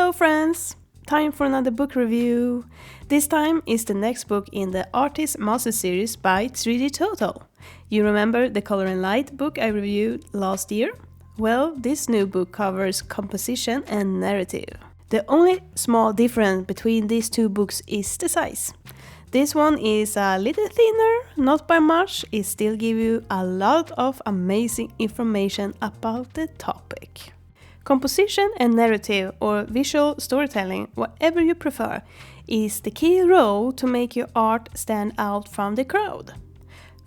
Hello friends! Time for another book review. This time is the next book in the Artist Master Series by 3D Total. You remember the Color and Light book I reviewed last year? Well, this new book covers composition and narrative. The only small difference between these two books is the size. This one is a little thinner, not by much, it still gives you a lot of amazing information about the topic. Composition and narrative, or visual storytelling, whatever you prefer, is the key role to make your art stand out from the crowd.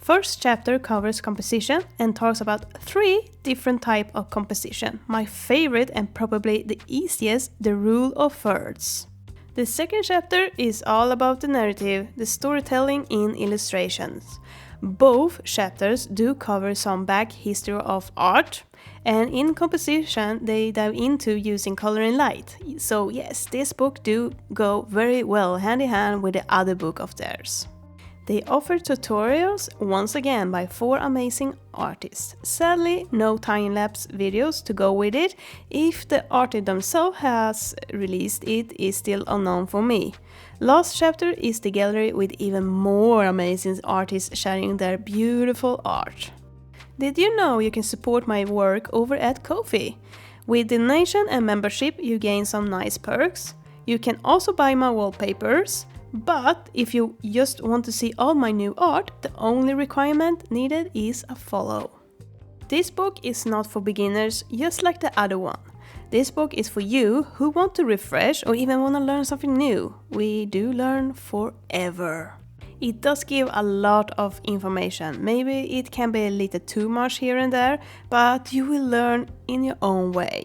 First chapter covers composition and talks about 3 different types of composition. My favorite and probably the easiest, the rule of thirds. The second chapter is all about the narrative, the storytelling in illustrations. Both chapters do cover some back history of art, and in composition they dive into using color and light. So yes, this book do go very well hand in hand with the other book of theirs. They offer tutorials once again by 4 amazing artists. Sadly, no time-lapse videos to go with it. If the artist themselves has released it is still unknown for me. Last chapter is the gallery with even more amazing artists sharing their beautiful art. Did you know you can support my work over at Kofi? With donation and membership you gain some nice perks. You can also buy my wallpapers. But if you just want to see all my new art, the only requirement needed is a follow. This book is not for beginners, just like the other one. This book is for you who want to refresh or even want to learn something new. We do learn forever. It does give a lot of information. Maybe it can be a little too much here and there, but you will learn in your own way.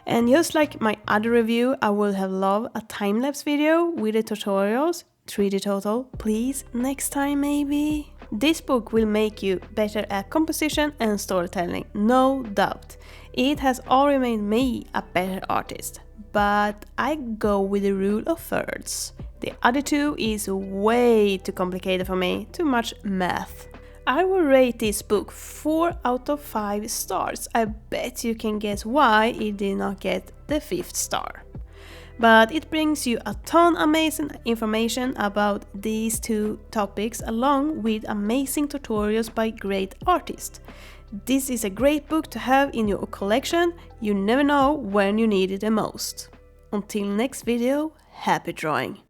And just like my other review, I would have loved a time-lapse video with the tutorials. 3D Total, please, next time maybe. This book will make you better at composition and storytelling, no doubt. It has already made me a better artist, but I go with the rule of thirds. The other 2 is way too complicated for me, too much math. I will rate this book 4 out of 5 stars. I bet you can guess why it did not get the 5th star. But it brings you a ton of amazing information about these 2 topics along with amazing tutorials by great artists. This is a great book to have in your collection. You never know when you need it the most. Until next video, happy drawing!